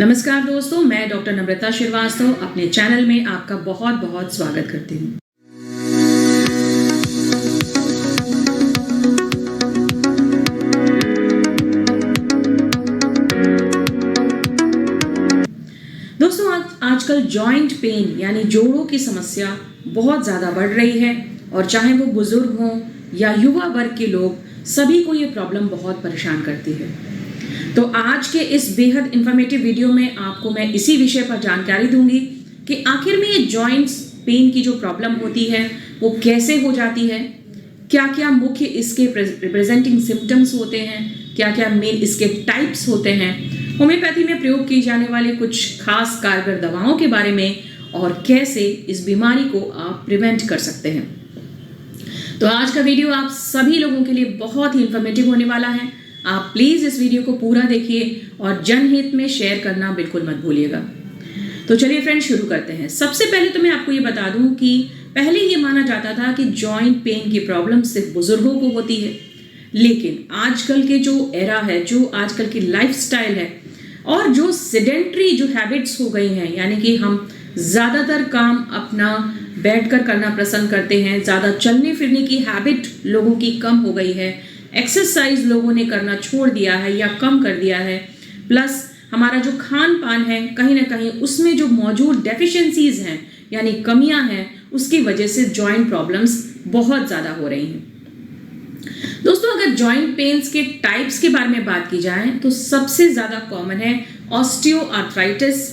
नमस्कार दोस्तों, मैं डॉक्टर नम्रता श्रीवास्तव अपने चैनल में आपका बहुत बहुत स्वागत करती हूँ। दोस्तों, आजकल जॉइंट पेन यानी जोड़ों की समस्या बहुत ज़्यादा बढ़ रही है और चाहे वो बुजुर्ग हों या युवा वर्ग के लोग, सभी को ये प्रॉब्लम बहुत परेशान करती है। तो आज के इस बेहद इंफॉर्मेटिव वीडियो में आपको मैं इसी विषय पर जानकारी दूंगी कि आखिर में ये जॉइंट्स पेन की जो प्रॉब्लम होती है वो कैसे हो जाती है, क्या क्या मुख्य इसके रिप्रेजेंटिंग सिम्टम्स होते हैं, क्या क्या मेन इसके टाइप्स होते हैं, होम्योपैथी में प्रयोग की जाने वाले कुछ खास कारगर दवाओं के बारे में और कैसे इस बीमारी को आप प्रिवेंट कर सकते हैं। तो आज का वीडियो आप सभी लोगों के लिए बहुत ही इंफॉर्मेटिव होने वाला है। आप प्लीज इस वीडियो को पूरा देखिए और जनहित में शेयर करना बिल्कुल मत भूलिएगा। तो चलिए फ्रेंड्स, शुरू करते हैं। सबसे पहले तो मैं आपको ये बता दूं कि पहले ये माना जाता था कि जॉइंट पेन की प्रॉब्लम सिर्फ बुजुर्गों को होती है, लेकिन आजकल के जो एरा है, जो आजकल की लाइफस्टाइल है और जो सेडेंट्री जो हैबिट्स हो गई हैं, यानी कि हम ज़्यादातर काम अपना बैठकर करना पसंद करते हैं, ज़्यादा चलने फिरने की हैबिट लोगों की कम हो गई है, एक्सरसाइज लोगों ने करना छोड़ दिया है या कम कर दिया है, प्लस हमारा जो खान पान है कहीं ना कहीं उसमें जो मौजूद डेफिशिएंसीज हैं यानी कमियां हैं, उसकी वजह से जॉइंट प्रॉब्लम्स बहुत ज़्यादा हो रही हैं। दोस्तों, अगर जॉइंट पेन्स के टाइप्स के बारे में बात की जाए तो सबसे ज़्यादा कॉमन है ऑस्टियोआर्थराइटिस,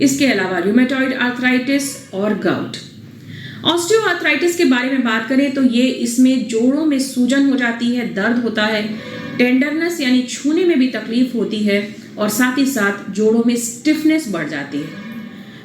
इसके अलावा रूमेटॉइड आर्थराइटिस और गाउट। ऑस्टियोआर्थराइटिस के बारे में बात करें तो ये इसमें जोड़ों में सूजन हो जाती है, दर्द होता है, टेंडरनेस यानी छूने में भी तकलीफ होती है और साथ ही साथ जोड़ों में स्टिफनेस बढ़ जाती है।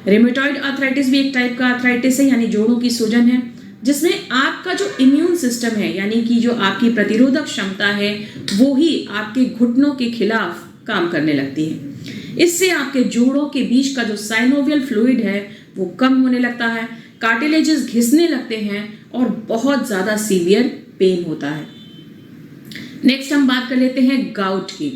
रूमेटॉइड आर्थराइटिस भी एक टाइप का आर्थराइटिस है, यानी जोड़ों की सूजन है, जिसमें आपका जो इम्यून सिस्टम है यानी कि जो आपकी प्रतिरोधक क्षमता है वो ही आपके घुटनों के खिलाफ काम करने लगती है। इससे आपके जोड़ों के बीच का जो साइनोवियल फ्लूइड है वो कम होने लगता है, कार्टिलेजेस घिसने लगते हैं और बहुत ज़्यादा सीवियर पेन होता है। नेक्स्ट हम बात कर लेते हैं गाउट की।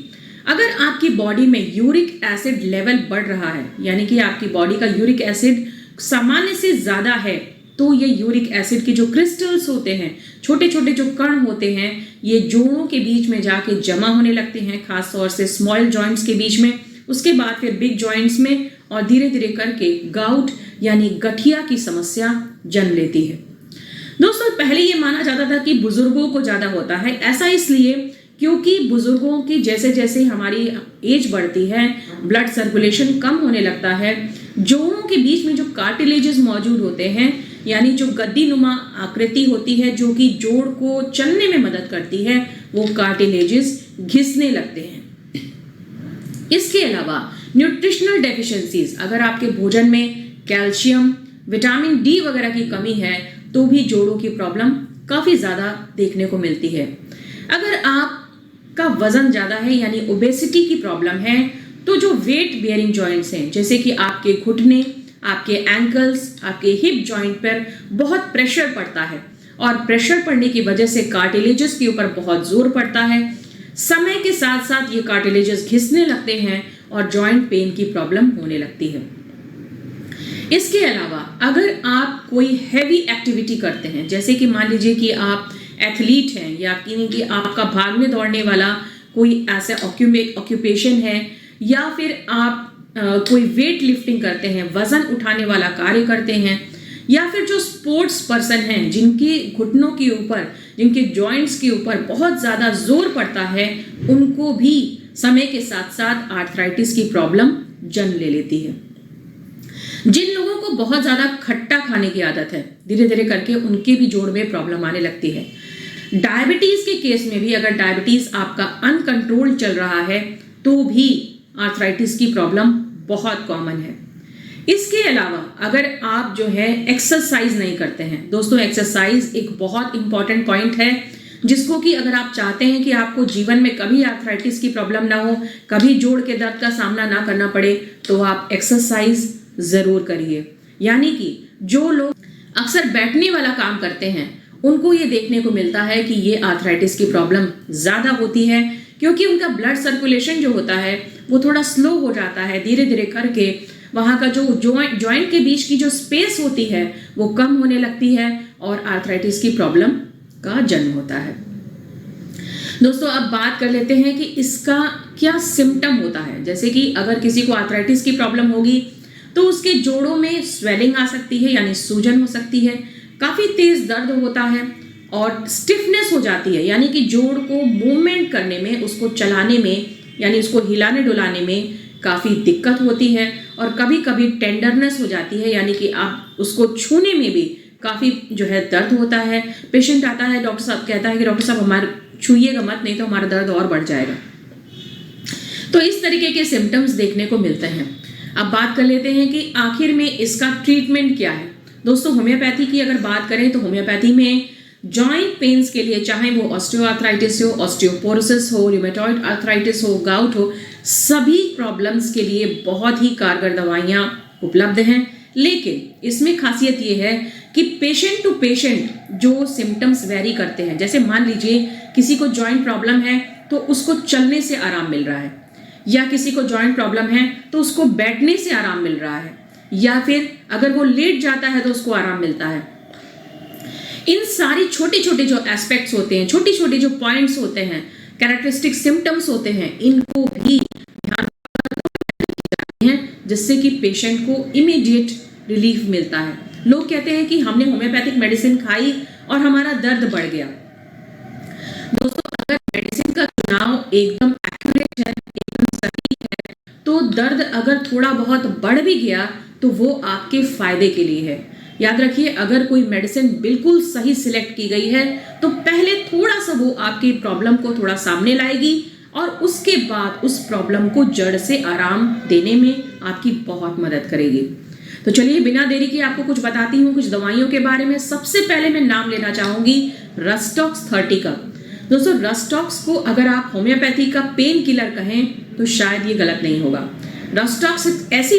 अगर आपकी बॉडी में यूरिक एसिड लेवल बढ़ रहा है, यानी कि आपकी बॉडी का यूरिक एसिड सामान्य से ज़्यादा है, तो ये यूरिक एसिड के जो क्रिस्टल्स होते हैं, छोटे छोटे जो कण होते हैं, ये जोड़ों के बीच में जाके जमा होने लगते हैं, खासतौर से स्मॉल जॉइंट्स के बीच में, उसके बाद फिर बिग जॉइंट्स में, और धीरे धीरे करके गाउट यानी गठिया की समस्या जन्म लेती है। दोस्तों, पहले ये माना जाता था कि बुजुर्गों को ज़्यादा होता है। ऐसा इसलिए क्योंकि बुजुर्गों की जैसे जैसे हमारी एज बढ़ती है, ब्लड सर्कुलेशन कम होने लगता है, जोड़ों के बीच में जो कार्टिलेजेस मौजूद होते हैं यानी जो गद्दी नुमा आकृति होती है जो कि जोड़ को चलने में मदद करती है, वो कार्टिलेजेस घिसने लगते हैं। इसके अलावा न्यूट्रिशनल डेफिशिएंसीज, अगर आपके भोजन में कैल्शियम, विटामिन डी वगैरह की कमी है तो भी जोड़ों की प्रॉब्लम काफ़ी ज़्यादा देखने को मिलती है। अगर आपका वजन ज़्यादा है यानी ओबेसिटी की प्रॉब्लम है तो जो वेट बियरिंग जॉइंट्स हैं, जैसे कि आपके घुटने, आपके एंकल्स, आपके हिप जॉइंट पर बहुत प्रेशर पड़ता है और प्रेशर पड़ने की वजह से कार्टिलेजेस के ऊपर बहुत जोर पड़ता है। समय के साथ साथ ये कार्टिलेजेस घिसने लगते हैं और जॉइंट पेन की प्रॉब्लम होने लगती है। इसके अलावा अगर आप कोई हैवी एक्टिविटी करते हैं, जैसे कि मान लीजिए कि आप एथलीट हैं या कि आपका भागने दौड़ने वाला कोई ऐसा ऑक्यूपेशन है, या फिर आप कोई वेट लिफ्टिंग करते हैं, वजन उठाने वाला कार्य करते हैं, या फिर जो स्पोर्ट्स पर्सन हैं जिनके घुटनों के ऊपर, जिनके जॉइंट्स के ऊपर बहुत ज़्यादा जोर पड़ता है, उनको भी समय के साथ साथ आर्थराइटिस की प्रॉब्लम जन्म ले लेती है। जिन लोगों को बहुत ज़्यादा खट्टा खाने की आदत है, धीरे धीरे करके उनके भी जोड़ में प्रॉब्लम आने लगती है। डायबिटीज़ के केस में भी अगर डायबिटीज़ आपका अनकंट्रोल्ड चल रहा है तो भी आर्थराइटिस की प्रॉब्लम बहुत कॉमन है। इसके अलावा अगर आप जो है एक्सरसाइज नहीं करते हैं, दोस्तों एक्सरसाइज एक बहुत इंपॉर्टेंट पॉइंट है जिसको कि अगर आप चाहते हैं कि आपको जीवन में कभी आर्थराइटिस की प्रॉब्लम ना हो, कभी जोड़ के दर्द का सामना ना करना पड़े, तो आप एक्सरसाइज ज़रूर करिए। यानी कि जो लोग अक्सर बैठने वाला काम करते हैं उनको ये देखने को मिलता है कि ये आर्थराइटिस की प्रॉब्लम ज़्यादा होती है, क्योंकि उनका ब्लड सर्कुलेशन जो होता है वो थोड़ा स्लो हो जाता है, धीरे धीरे करके वहाँ का जो जॉइंट के बीच की जो स्पेस होती है वो कम होने लगती है और आर्थराइटिस की प्रॉब्लम का जन्म होता है। दोस्तों अब बात कर लेते हैं कि इसका क्या सिम्टम होता है। जैसे कि अगर किसी को आर्थराइटिस की प्रॉब्लम होगी तो उसके जोड़ों में स्वेलिंग आ सकती है, यानी सूजन हो सकती है, काफ़ी तेज दर्द होता है और स्टिफनेस हो जाती है, यानी कि जोड़ को मूवमेंट करने में, उसको चलाने में, यानी उसको हिलाने डुलाने में काफ़ी दिक्कत होती है और कभी कभी टेंडरनेस हो जाती है, यानी कि आप उसको छूने में भी काफ़ी जो है दर्द होता है। पेशेंट आता है, डॉक्टर साहब कहता है कि डॉक्टर साहब हमारे छूइएगा मत, नहीं तो हमारा दर्द और बढ़ जाएगा। तो इस तरीके के सिम्टम्स देखने को मिलते हैं। अब बात कर लेते हैं कि आखिर में इसका ट्रीटमेंट क्या है। दोस्तों होम्योपैथी की अगर बात करें तो होम्योपैथी में जॉइंट पेन्स के लिए, चाहे वो ऑस्टियोआर्थराइटिस हो, ऑस्टियोपोरोसिस हो, रूमेटॉइड आर्थराइटिस हो, गाउट हो, सभी प्रॉब्लम्स के लिए बहुत ही कारगर दवाइयाँ उपलब्ध हैं। लेकिन इसमें खासियत ये है कि पेशेंट टू पेशेंट जो सिम्टम्स वेरी करते हैं। जैसे मान लीजिए किसी को जॉइंट प्रॉब्लम है तो उसको चलने से आराम मिल रहा है, या किसी को जॉइंट प्रॉब्लम है तो उसको बैठने से आराम मिल रहा है, या फिर अगर वो लेट जाता है तो उसको आराम मिलता है। इन सारी छोटे छोटे जो एस्पेक्ट्स होते हैं, छोटी छोटी जो पॉइंट्स होते हैं, कैरेक्टरिस्टिक सिम्टम्स होते हैं, इनको भी ध्यान हैं जिससे कि पेशेंट को इमीडिएट रिलीफ मिलता है। लोग कहते हैं कि हमने होम्योपैथिक मेडिसिन खाई और हमारा दर्द बढ़ गया। दोस्तों अगर मेडिसिन का चुनाव एकदम एक्यूरेट है, एकदम सही है, तो दर्द अगर थोड़ा बहुत बढ़ भी गया तो वो आपके फायदे के लिए है। याद रखिए, अगर कोई मेडिसिन बिल्कुल सही सिलेक्ट की गई है तो पहले थोड़ा सा वो आपकी प्रॉब्लम को थोड़ा सामने लाएगी और उसके बाद उस प्रॉब्लम को जड़ से आराम देने में आपकी बहुत मदद करेगी। तो चलिए बिना देरी के आपको कुछ बताती हूँ कुछ दवाइयों के बारे में। सबसे पहले मैं नाम लेना चाहूंगी रस्टॉक्स 30 का। दोस्तों रस्टॉक्स को अगर आप होम्योपैथी का पेन किलर कहें तो शायद ये गलत नहीं होगा। रस्टॉक्स ऐसी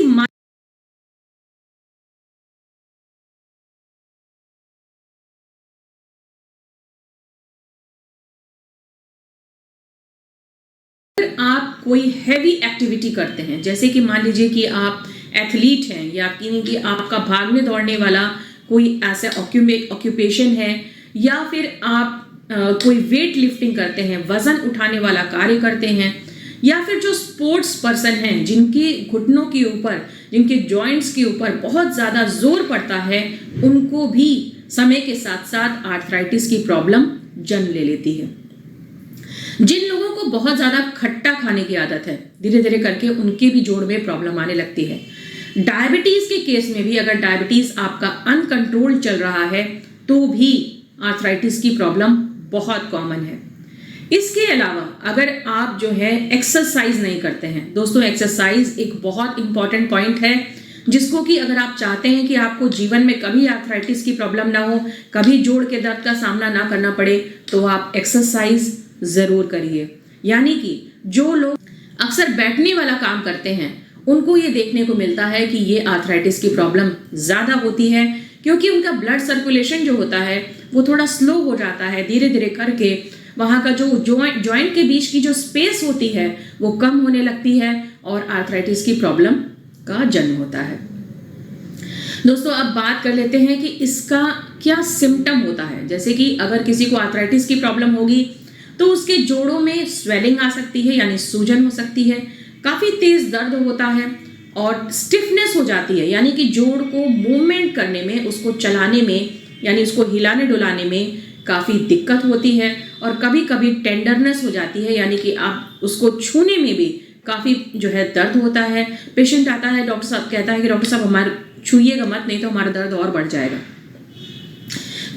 आप कोई हैवी एक्टिविटी करते हैं, जैसे कि मान लीजिए कि आप एथलीट हैं, या कि आपका भागने दौड़ने वाला कोई ऐसा ऑक्यूपेशन है, या फिर आप कोई वेट लिफ्टिंग करते हैं, वजन उठाने वाला कार्य करते हैं, या फिर जो स्पोर्ट्स पर्सन हैं जिनके घुटनों के ऊपर, जिनके जॉइंट्स के ऊपर बहुत ज़्यादा जोर पड़ता है, उनको भी समय के साथ साथ आर्थराइटिस की प्रॉब्लम जन्म ले लेती है। जिन लोगों को बहुत ज़्यादा खट्टा खाने की आदत है, धीरे धीरे करके उनके भी जोड़ में प्रॉब्लम आने लगती है। डायबिटीज़ के केस में भी अगर डायबिटीज़ आपका अनकंट्रोल्ड चल रहा है तो भी आर्थराइटिस की प्रॉब्लम बहुत कॉमन है। इसके अलावा अगर आप जो है एक्सरसाइज नहीं करते हैं, दोस्तों एक्सरसाइज एक बहुत इंपॉर्टेंट पॉइंट है जिसको कि अगर आप चाहते हैं कि आपको जीवन में कभी आर्थराइटिस की प्रॉब्लम ना हो, कभी जोड़ के दर्द का सामना ना करना पड़े, तो आप एक्सरसाइज ज़रूर करिए। यानी कि जो लोग अक्सर बैठने वाला काम करते हैं उनको ये देखने को मिलता है कि ये आर्थराइटिस की प्रॉब्लम ज़्यादा होती है, क्योंकि उनका ब्लड सर्कुलेशन जो होता है वो थोड़ा स्लो हो जाता है, धीरे धीरे करके वहाँ का जो जॉइंट के बीच की जो स्पेस होती है वो कम होने लगती है और आर्थराइटिस की प्रॉब्लम का जन्म होता है। दोस्तों अब बात कर लेते हैं कि इसका क्या सिम्टम होता है। जैसे कि अगर किसी को आर्थराइटिस की प्रॉब्लम होगी तो उसके जोड़ों में स्वेलिंग आ सकती है, यानी सूजन हो सकती है, काफ़ी तेज दर्द होता है और स्टिफनेस हो जाती है, यानी कि जोड़ को मूवमेंट करने में, उसको चलाने में, यानी उसको हिलाने डुलाने में काफ़ी दिक्कत होती है और कभी कभी टेंडरनेस हो जाती है, यानी कि आप उसको छूने में भी काफ़ी जो है दर्द होता है। पेशेंट आता है, डॉक्टर साहब कहता है कि डॉक्टर साहब हमारे छूइएगा मत, नहीं तो हमारा दर्द और बढ़ जाएगा।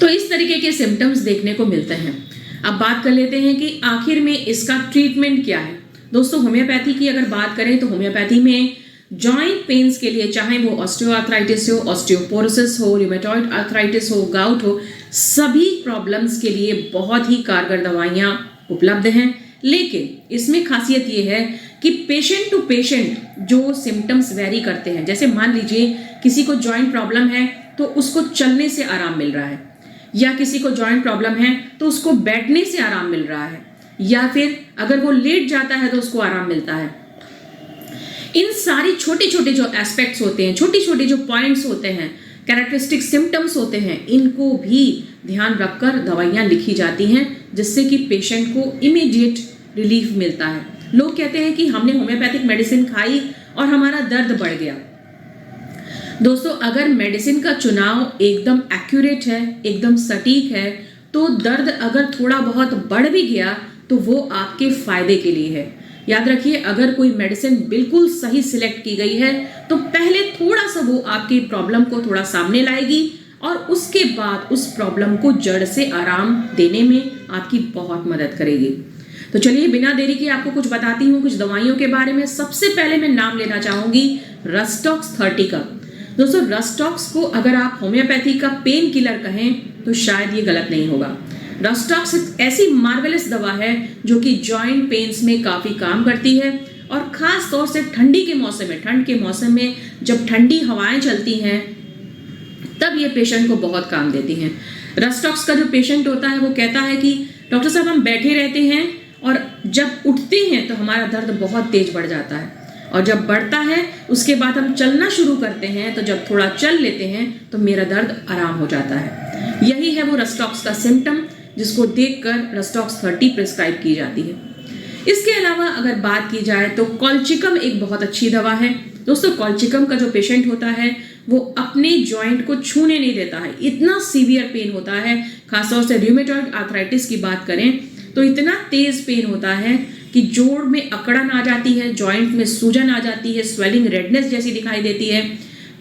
तो इस तरीके के सिम्टम्स देखने को मिलते हैं। अब बात कर लेते हैं कि आखिर में इसका ट्रीटमेंट क्या है। दोस्तों होम्योपैथी की अगर बात करें तो होम्योपैथी में जॉइंट पेन्स के लिए, चाहे वो ऑस्टियोआर्थराइटिस हो, ऑस्टियोपोरोसिस हो, रूमेटॉइड आर्थराइटिस हो, गाउट हो, सभी प्रॉब्लम्स के लिए बहुत ही कारगर दवाइयाँ उपलब्ध हैं। लेकिन इसमें खासियत ये है कि पेशेंट टू पेशेंट जो सिम्टम्स वेरी करते हैं। जैसे मान लीजिए किसी को जॉइंट प्रॉब्लम है तो उसको चलने से आराम मिल रहा है, या किसी को जॉइंट प्रॉब्लम है तो उसको बैठने से आराम मिल रहा है, या फिर अगर वो लेट जाता है तो उसको आराम मिलता है। इन सारी छोटे छोटे जो एस्पेक्ट्स होते हैं, छोटी छोटी जो पॉइंट्स होते हैं, कैरेक्टरिस्टिक सिम्टम्स होते हैं, इनको भी ध्यान रखकर दवाइयाँ लिखी जाती हैं जिससे कि पेशेंट को इमीडिएट रिलीफ मिलता है। लोग कहते हैं कि हमने होम्योपैथिक मेडिसिन खाई और हमारा दर्द बढ़ गया। दोस्तों, अगर मेडिसिन का चुनाव एकदम एक्यूरेट है, एकदम सटीक है, तो दर्द अगर थोड़ा बहुत बढ़ भी गया तो वो आपके फायदे के लिए है। याद रखिए, अगर कोई मेडिसिन बिल्कुल सही सिलेक्ट की गई है तो पहले थोड़ा सा वो आपकी प्रॉब्लम को थोड़ा सामने लाएगी और उसके बाद उस प्रॉब्लम को जड़ से आराम देने में आपकी बहुत मदद करेगी। तो चलिए बिना देरी के आपको कुछ बताती हूँ कुछ दवाइयों के बारे में। सबसे पहले मैं नाम लेना चाहूँगी रस्टॉक्स 30 का। दोस्तों, रस्टॉक्स को अगर आप होम्योपैथी का पेन किलर कहें तो शायद ये गलत नहीं होगा। रस्टॉक्स एक ऐसी मार्वेलस दवा है जो कि जॉइंट पेन्स में काफ़ी काम करती है और ख़ास तौर से ठंड के मौसम में जब ठंडी हवाएं चलती हैं तब ये पेशेंट को बहुत काम देती हैं। रस्टॉक्स का जो पेशेंट होता है वो कहता है कि डॉक्टर साहब, हम बैठे रहते हैं और जब उठते हैं तो हमारा दर्द बहुत तेज बढ़ जाता है और जब बढ़ता है उसके बाद हम चलना शुरू करते हैं तो जब थोड़ा चल लेते हैं तो मेरा दर्द आराम हो जाता है। यही है वो रस्टॉक्स का सिम्टम जिसको देखकर रस्टॉक्स 30 प्रिस्क्राइब की जाती है। इसके अलावा अगर बात की जाए तो कॉल्चिकम एक बहुत अच्छी दवा है। दोस्तों, कॉल्चिकम का जो पेशेंट होता है वो अपने जॉइंट को छूने नहीं देता है, इतना सीवियर पेन होता है। खासतौर से रूमेटॉइड आर्थराइटिस की बात करें तो इतना तेज पेन होता है कि जोड़ में अकड़न आ जाती है, जॉइंट में सूजन आ जाती है, स्वेलिंग रेडनेस जैसी दिखाई देती है।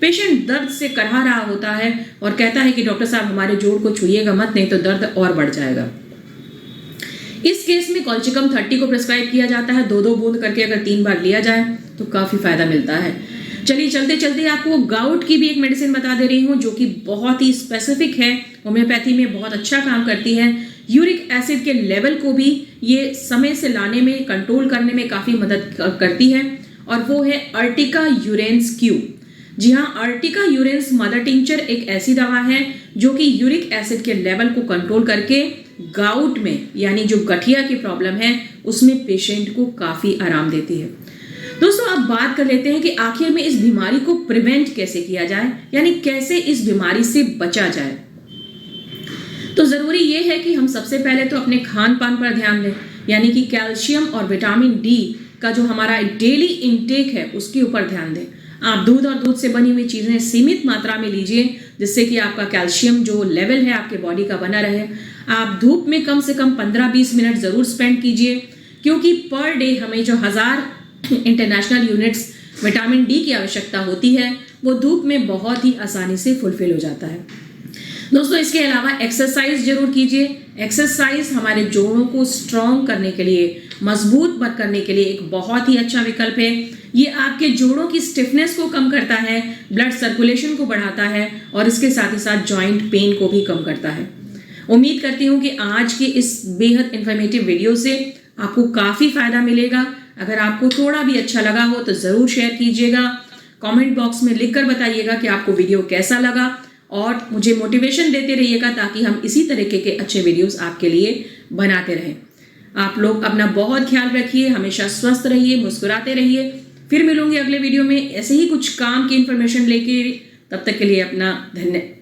पेशेंट दर्द से करहा रहा होता है और कहता है कि डॉक्टर साहब, हमारे जोड़ को छूइएगा मत, नहीं तो दर्द और बढ़ जाएगा। इस केस में कॉल्चिकम 30 को प्रिस्क्राइब किया जाता है। 2-2 बूंद करके अगर 3 बार लिया जाए तो काफ़ी फायदा मिलता है। चलिए चलते चलते आपको गाउट की भी एक मेडिसिन बता दे रही हूँ जो कि बहुत ही स्पेसिफिक है, होम्योपैथी में बहुत अच्छा काम करती है। यूरिक एसिड के लेवल को भी ये समय से लाने में, कंट्रोल करने में काफ़ी मदद करती है और वो है अर्टिका यूरेंस क्यू। जी हाँ, अर्टिका यूरेंस मदर टिंचर एक ऐसी दवा है जो कि यूरिक एसिड के लेवल को कंट्रोल करके गाउट में, यानी जो गठिया की प्रॉब्लम है, उसमें पेशेंट को काफ़ी आराम देती है। दोस्तों, अब बात कर लेते हैं कि आखिर में इस बीमारी को प्रिवेंट कैसे किया जाए, यानी कैसे इस बीमारी से बचा जाए। तो ज़रूरी ये है कि हम सबसे पहले तो अपने खान पान पर ध्यान दें, यानी कि कैल्शियम और विटामिन डी का जो हमारा डेली इनटेक है उसके ऊपर ध्यान दें। आप दूध और दूध से बनी हुई चीज़ें सीमित मात्रा में लीजिए जिससे कि आपका कैल्शियम जो लेवल है आपके बॉडी का बना रहे। आप धूप में कम से कम 15-20 मिनट ज़रूर स्पेंड कीजिए, क्योंकि पर डे हमें जो 1000 इंटरनेशनल यूनिट्स विटामिन डी की आवश्यकता होती है वो धूप में बहुत ही आसानी से फुलफिल हो जाता है। दोस्तों, इसके अलावा एक्सरसाइज जरूर कीजिए। एक्सरसाइज हमारे जोड़ों को स्ट्रॉन्ग करने के लिए, मजबूत करने के लिए एक बहुत ही अच्छा विकल्प है। ये आपके जोड़ों की स्टिफनेस को कम करता है, ब्लड सर्कुलेशन को बढ़ाता है और इसके साथ ही साथ जॉइंट पेन को भी कम करता है। उम्मीद करती हूँ कि आज की इस बेहद इंफॉर्मेटिव वीडियो से आपको काफ़ी फ़ायदा मिलेगा। अगर आपको थोड़ा भी अच्छा लगा हो तो ज़रूर शेयर कीजिएगा, कमेंट बॉक्स में लिखकर बताइएगा कि आपको वीडियो कैसा लगा और मुझे मोटिवेशन देते रहिएगा ताकि हम इसी तरीके के अच्छे वीडियोस आपके लिए बनाते रहें। आप लोग अपना बहुत ख्याल रखिए, हमेशा स्वस्थ रहिए, मुस्कुराते रहिए। फिर मिलूंगी अगले वीडियो में ऐसे ही कुछ काम की इन्फॉर्मेशन लेके। तब तक के लिए अपना धन्यवाद।